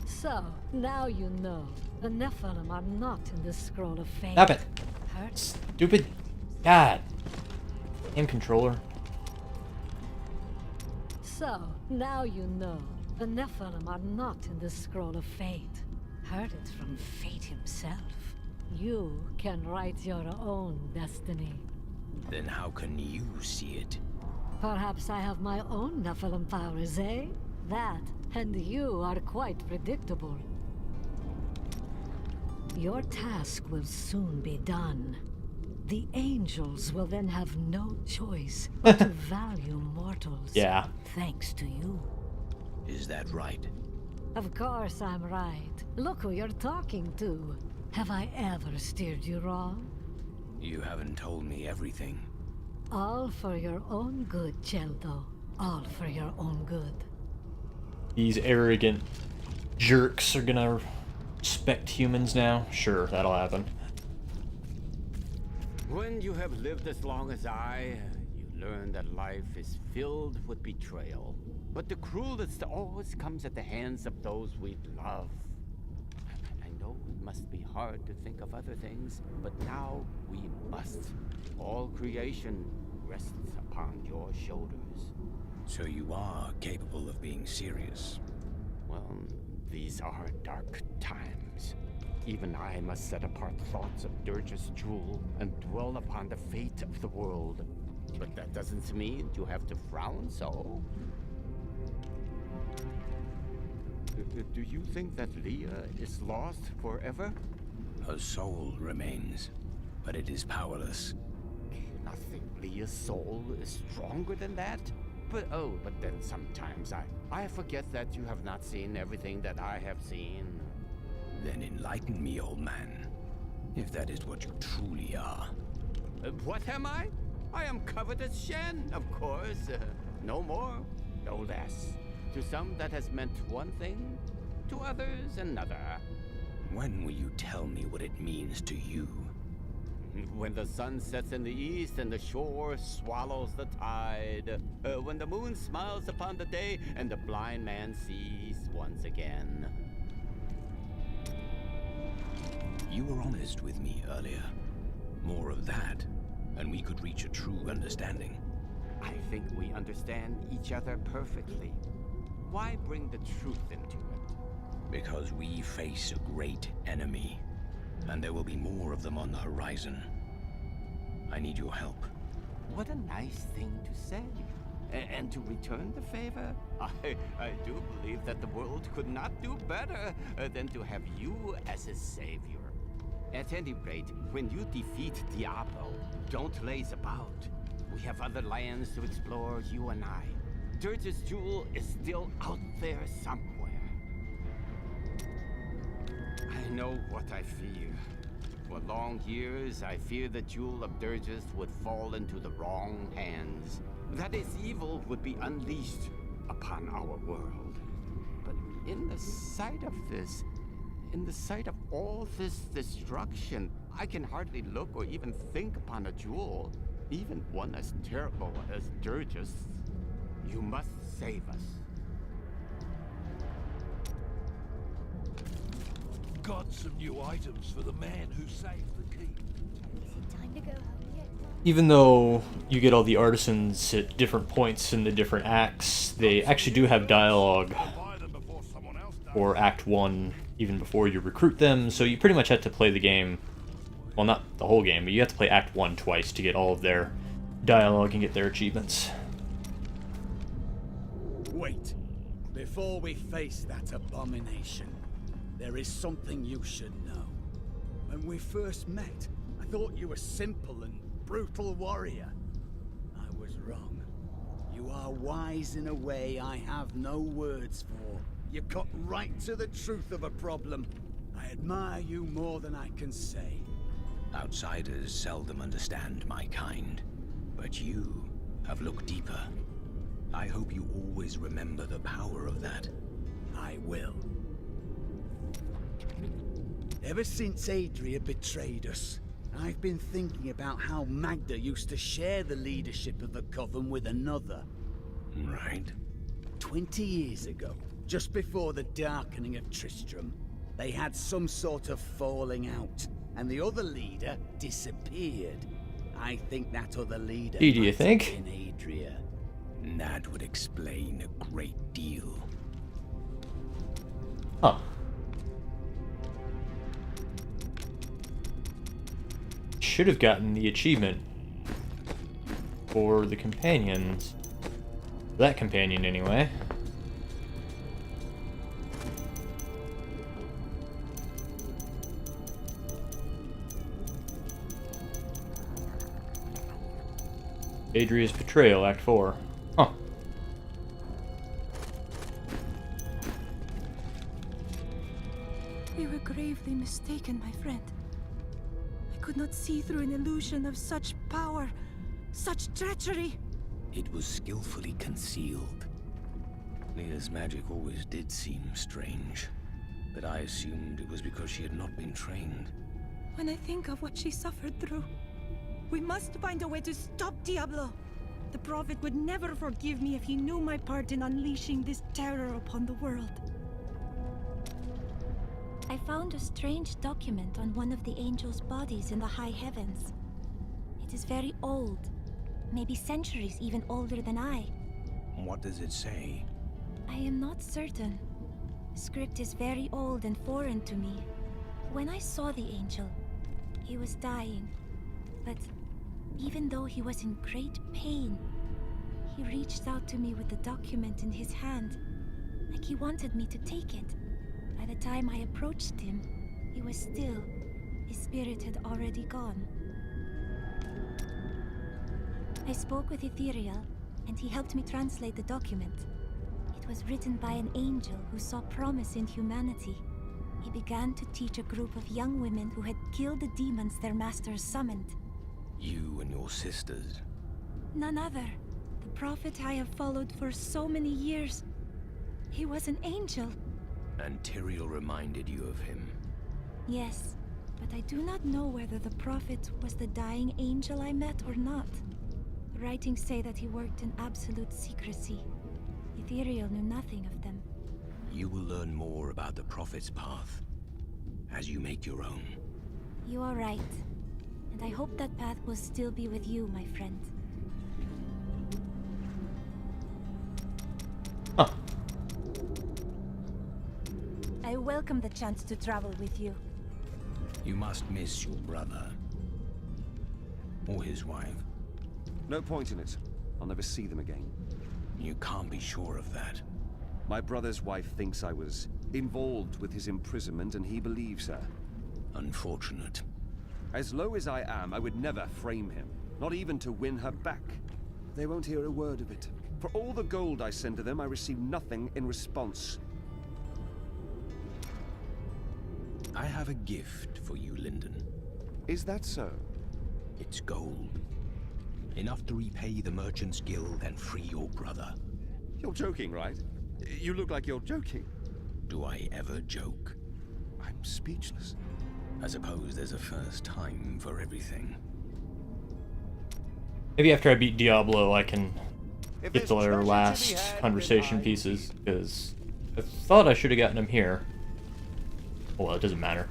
So, now you know. The Nephilim are not in the Scroll of Fate. Stop it. Hurt? Stupid. God. Game controller. So, now you know. The Nephilim are not in the Scroll of Fate. Heard it from Fate himself. You can write your own destiny. Then how can you see it? Perhaps I have my own Nephilim powers, eh? That, and you are quite predictable. Your task will soon be done. The angels will then have no choice but to value mortals. Yeah. Thanks to you. Is that right? Of course I'm right. Look who you're talking to. Have I ever steered you wrong? You haven't told me everything. All for your own good, Chelto. All for your own good. These arrogant jerks are gonna respect humans now? Sure, that'll happen. When you have lived as long as I, you learn that life is filled with betrayal. But the cruelest always comes at the hands of those we love. I know it must be hard to think of other things, but now we must. All creation rests upon your shoulders. So you are capable of being serious? Well, these are dark times. Even I must set apart thoughts of Dirge's jewel and dwell upon the fate of the world. But that doesn't mean you have to frown so. Do you think that Leah is lost forever? Her soul remains, but it is powerless. I think Leah's soul is stronger than that. But then sometimes I forget that you have not seen everything that I have seen. Then enlighten me, old man. If that is what you truly are. What am I? I am covered as Shen, of course. No more, no less. To some that has meant one thing, to others another. When will you tell me what it means to you? When the sun sets in the east and the shore swallows the tide. When the moon smiles upon the day and the blind man sees once again. You were honest with me earlier. More of that, and we could reach a true understanding. I think we understand each other perfectly. Why bring the truth into it? Because we face a great enemy. And there will be more of them on the horizon. I need your help. What a nice thing to say. And to return the favor, I do believe that the world could not do better than to have you as a savior. At any rate, when you defeat Diablo, don't laze about. We have other lands to explore, you and I. Dirge's jewel is still out there somewhere. I know what I fear. For long years, I feared the jewel of Dirge's would fall into the wrong hands. That its evil would be unleashed upon our world. But in the sight of this, in the sight of all this destruction, I can hardly look or even think upon a jewel, even one as terrible as Dirge's. You must save us. Got some new items for the man who saved the keep. Is it time to go home yet? Even though you get all the artisans at different points in the different acts, they actually do have dialogue or Act 1 even before you recruit them, so you pretty much have to play the game, well, not the whole game, but you have to play Act 1 twice to get all of their dialogue and get their achievements. Wait. Before we face that abomination, there is something you should know. When we first met, I thought you were a simple and brutal warrior. I was wrong. You are wise in a way I have no words for. You cut right to the truth of a problem. I admire you more than I can say. Outsiders seldom understand my kind, but you have looked deeper. I hope you always remember the power of that. I will. Ever since Adria betrayed us, I've been thinking about how Magda used to share the leadership of the Coven with another. Right. 20 years ago, just before the darkening of Tristram, they had some sort of falling out, and the other leader disappeared. I think that other leader Do you think? in Adria. That would explain a great deal. Huh. Should have gotten the achievement for the companions. That companion, anyway. Adria's Betrayal, Act 4. Huh. We were gravely mistaken, my friend. I could not see through an illusion of such power, such treachery. It was skillfully concealed. Leah's magic always did seem strange, but I assumed it was because she had not been trained. When I think of what she suffered through, we must find a way to stop Diablo. The Prophet would never forgive me if he knew my part in unleashing this terror upon the world. I found a strange document on one of the angels' bodies in the high heavens. It is very old, maybe centuries even older than I. What does it say? I am not certain. The script is very old and foreign to me. When I saw the angel, he was dying, but even though he was in great pain, he reached out to me with the document in his hand, like he wanted me to take it. By the time I approached him, he was still. His spirit had already gone. I spoke with Ethereal, and he helped me translate the document. It was written by an angel who saw promise in humanity. He began to teach a group of young women who had killed the demons their masters summoned. You and your sisters? None other. The Prophet I have followed for so many years. He was an angel. And Tyrael reminded you of him? Yes, but I do not know whether the Prophet was the dying angel I met or not. The writings say that he worked in absolute secrecy. Ethereal knew nothing of them. You will learn more about the Prophet's path as you make your own. You are right. And I hope that path will still be with you, my friend. Huh. I welcome the chance to travel with you. You must miss your brother. Or his wife. No point in it. I'll never see them again. You can't be sure of that. My brother's wife thinks I was involved with his imprisonment, and he believes her. Unfortunate. As low as I am, I would never frame him. Not even to win her back. They won't hear a word of it. For all the gold I send to them, I receive nothing in response. I have a gift for you, Lyndon. Is that so? It's gold. Enough to repay the Merchants Guild and free your brother. You're joking, right? You look like you're joking. Do I ever joke? I'm speechless. I suppose there's a first time for everything. Maybe after I beat Diablo, I can get to their last conversation pieces, because I thought I should have gotten them here. Well, it doesn't matter.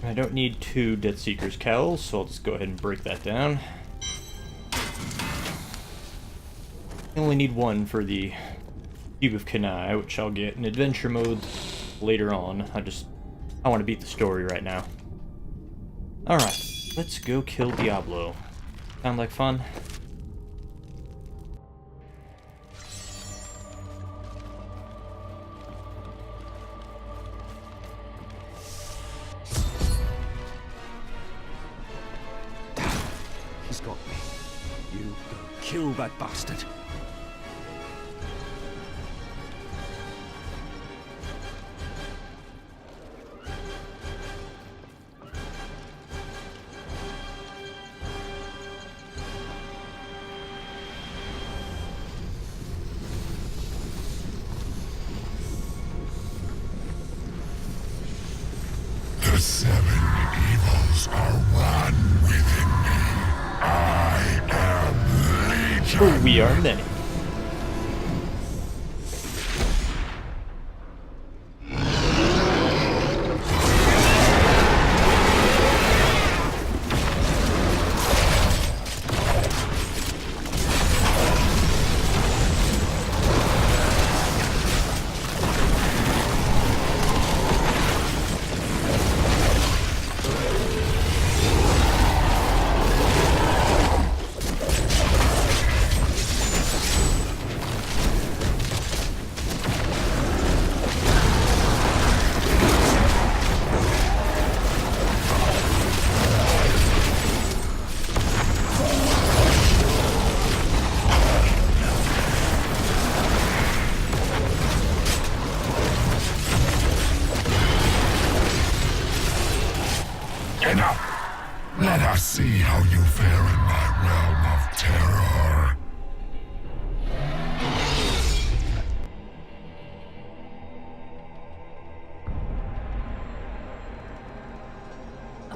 I don't need 2 Death Seeker's cowls, so I'll just go ahead and break that down. I only need 1 for the Cube of Kanai, which I'll get in adventure mode later on. I want to beat the story right now. Alright, let's go kill Diablo. Sound like fun? He's got me. You go kill that bastard. The 7 evils are one within me. I am Legion. For we are many. Enough! Let us see how you fare in my realm of terror.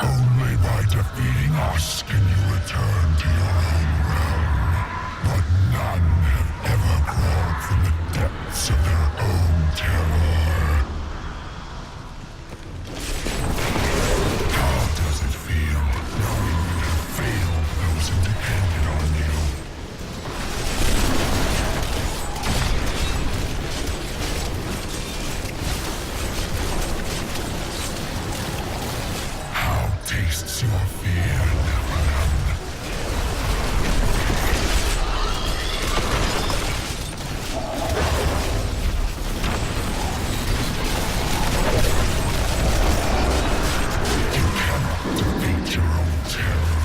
Only by defeating us can you return to your own realm. But none have ever crawled from the depths of their own terror. How does it feel knowing you have failed those who depended on you? How tastes your fear, Neverland? You cannot defeat your own terror.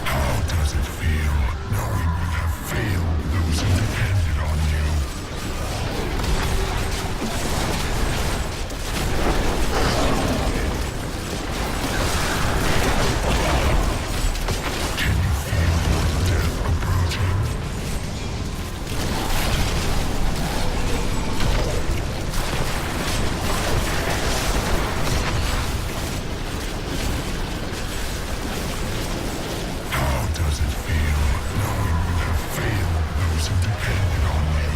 How does it feel knowing you have failed those who depended on you? Can you feel your death approaching? How does it feel knowing you have failed those who depended on you?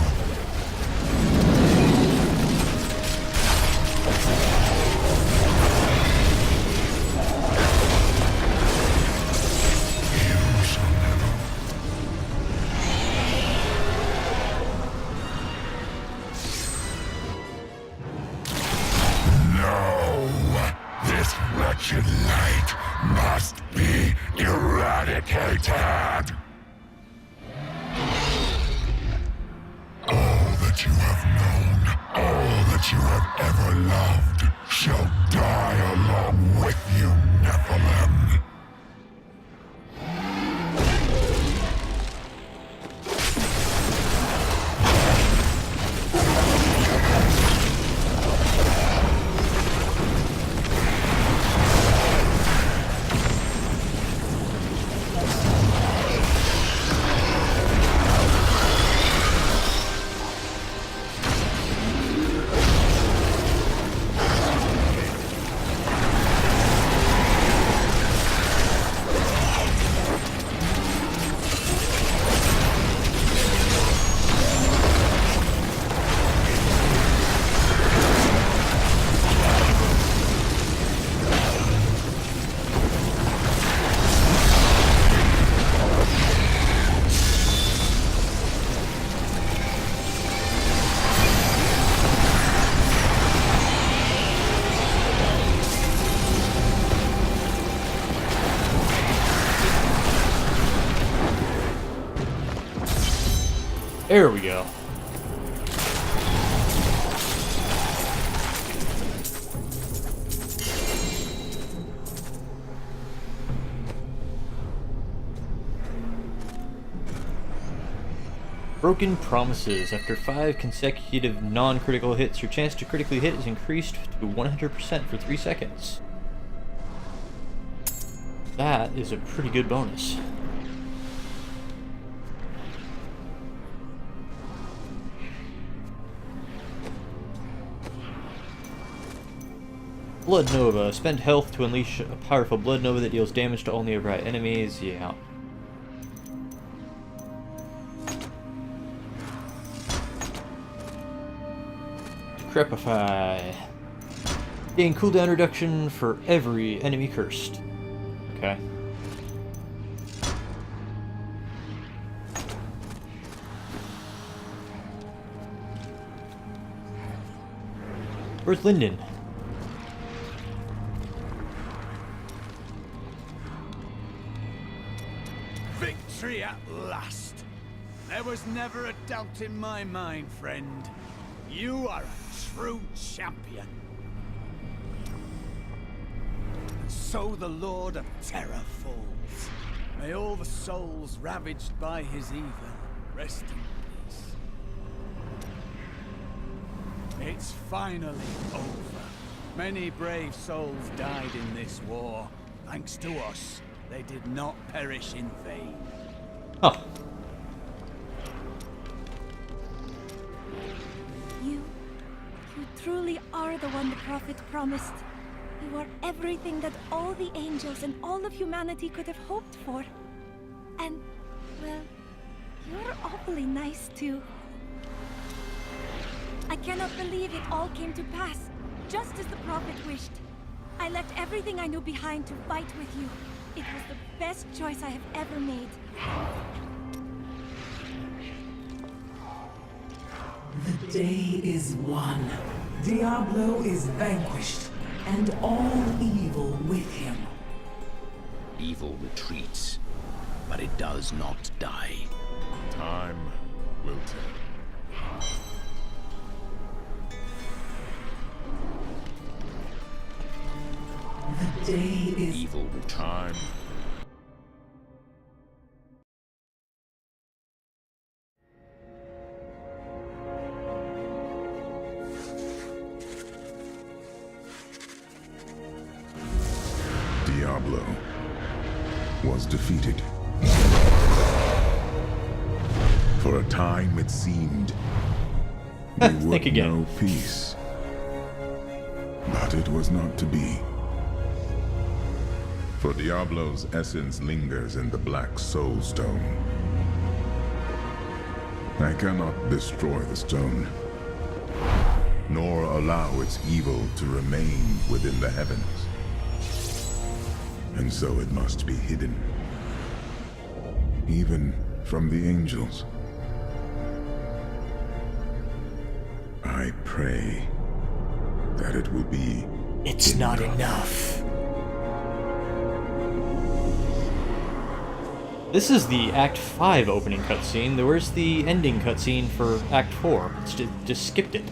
You shall never. No! This wretched light must be eradicated! All that you have known, all that you have ever loved, shall die along with you, Nephilim. There we go. Broken Promises. After 5 consecutive non-critical hits, your chance to critically hit is increased to 100% for 3 seconds. That is a pretty good bonus. Blood Nova. Spend health to unleash a powerful Blood Nova that deals damage to all nearby enemies. Yeah. Decrepify. Gain cooldown reduction for every enemy cursed. Okay. Where's Lyndon? Victory at last! There was never a doubt in my mind, friend. You are a true champion. And so the Lord of Terror falls. May all the souls ravaged by his evil rest in peace. It's finally over. Many brave souls died in this war. Thanks to us, they did not perish in vain. Oh. You truly are the one the prophet promised. You are everything that all the angels and all of humanity could have hoped for. And, well, you're awfully nice too. I cannot believe it all came to pass, just as the prophet wished. I left everything I knew behind to fight with you. It was the best choice I have ever made. The day is won. Diablo is vanquished, and all evil with him. Evil retreats, but it does not die. Time will tell. The day is evil time. Diablo was defeated. For a time it seemed we would know peace. But it was not to be. For Diablo's essence lingers in the Black Soul Stone. I cannot destroy the stone, nor allow its evil to remain within the heavens. And so it must be hidden, even from the angels. I pray that it will be It's not enough. This is the Act 5 opening cutscene. Where's the ending cutscene for Act 4? It's just skipped it.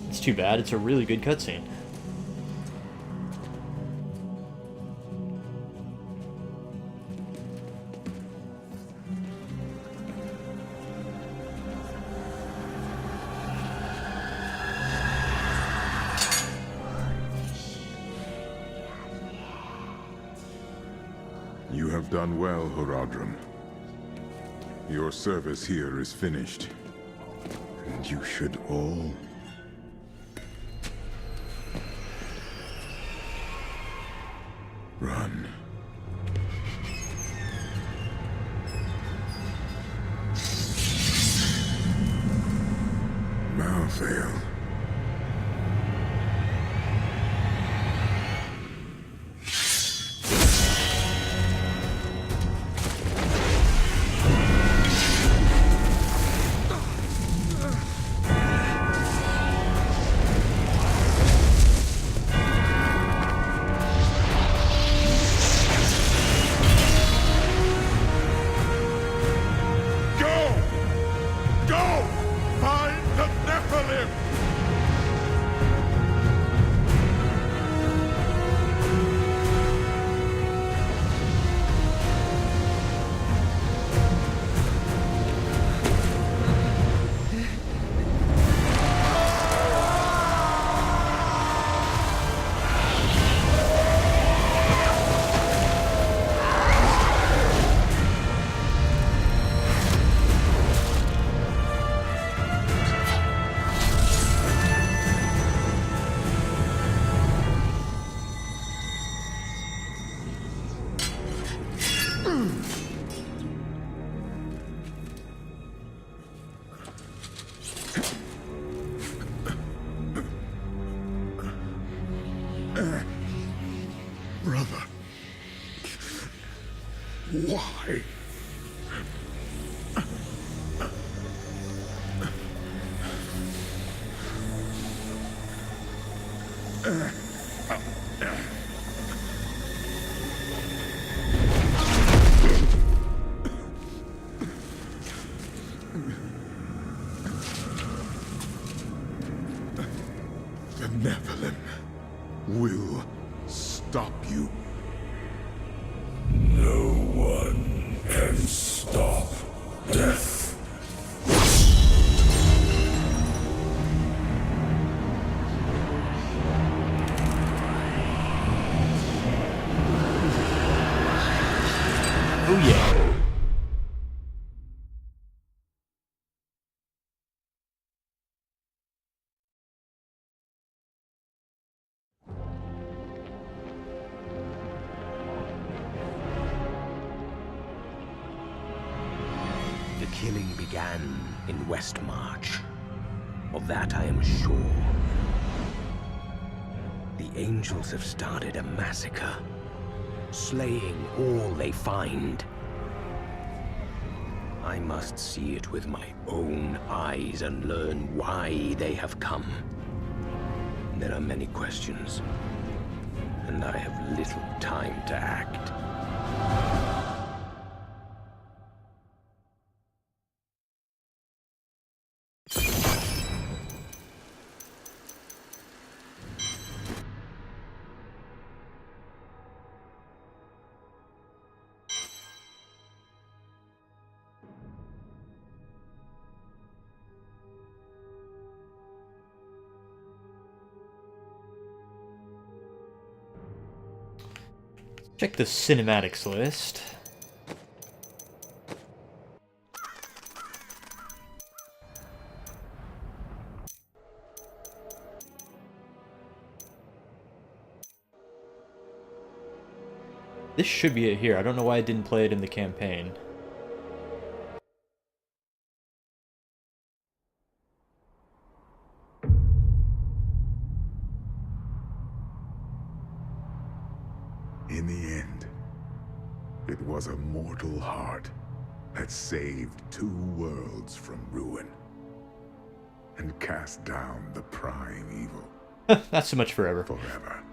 It's too bad. It's a really good cutscene. You have done well, Horadrim. Your service here is finished, and you should all run. Malthael. Brother, why? The Nephilim will stop you. No one can stop death. Oh yeah. The killing began in Westmarch. Of that I am sure. The angels have started a massacre, slaying all they find. I must see it with my own eyes and learn why they have come. There are many questions, and I have little time to act. Check the cinematics list. This should be it here. I don't know why I didn't play it in the campaign. In the end, it was a mortal heart that saved 2 worlds from ruin and cast down the prime evil. Not so much forever. Forever.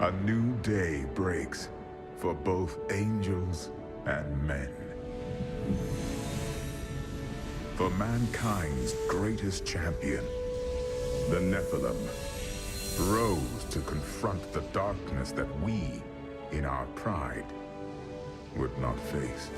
A new day breaks for both angels and men. For mankind's greatest champion, the Nephilim, rose to confront the darkness that we, in our pride, would not face.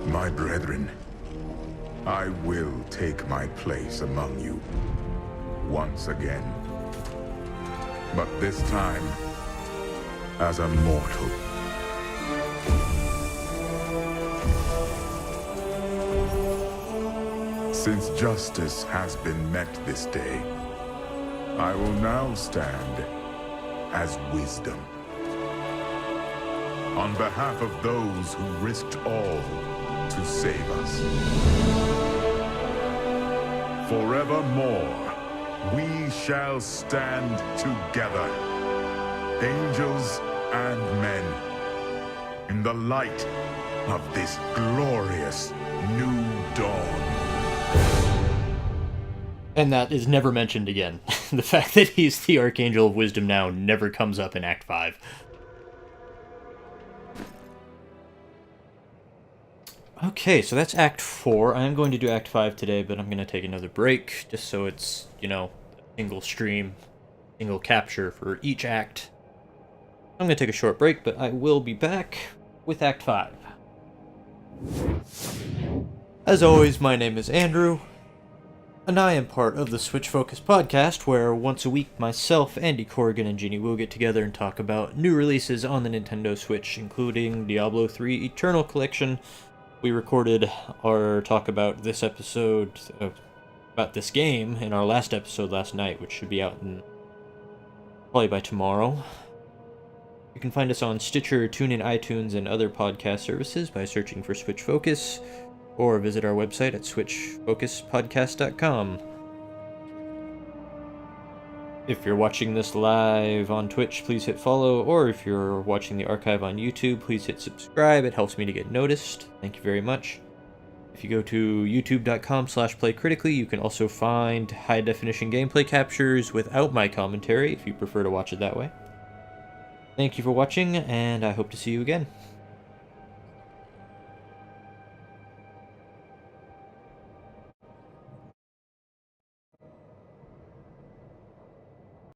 My brethren, I will take my place among you once again. But this time, as a mortal. Since justice has been met this day, I will now stand as wisdom. On behalf of those who risked all to save us. Forevermore, we shall stand together, angels and men, in the light of this glorious new dawn. And that is never mentioned again. The fact that he's the Archangel of Wisdom now never comes up in Act 5. Okay, so that's Act 4. I am going to do Act 5 today, but I'm going to take another break, just so it's, you know, a single stream, single capture for each act. I'm going to take a short break, but I will be back with Act 5. As always, my name is Andrew, and I am part of the Switch Focus podcast, where once a week myself, Andy Corrigan, and Ginny will get together and talk about new releases on the Nintendo Switch, including Diablo 3 Eternal Collection. We recorded our talk about this episode, about this game, in our last episode last night, which should be out in probably by tomorrow. You can find us on Stitcher, TuneIn, iTunes, and other podcast services by searching for Switch Focus, or visit our website at switchfocuspodcast.com. If you're watching this live on Twitch, please hit follow, or if you're watching the archive on YouTube, please hit subscribe. It helps me to get noticed. Thank you very much. If you go to youtube.com/playcritically, you can also find high-definition gameplay captures without my commentary, if you prefer to watch it that way. Thank you for watching, and I hope to see you again.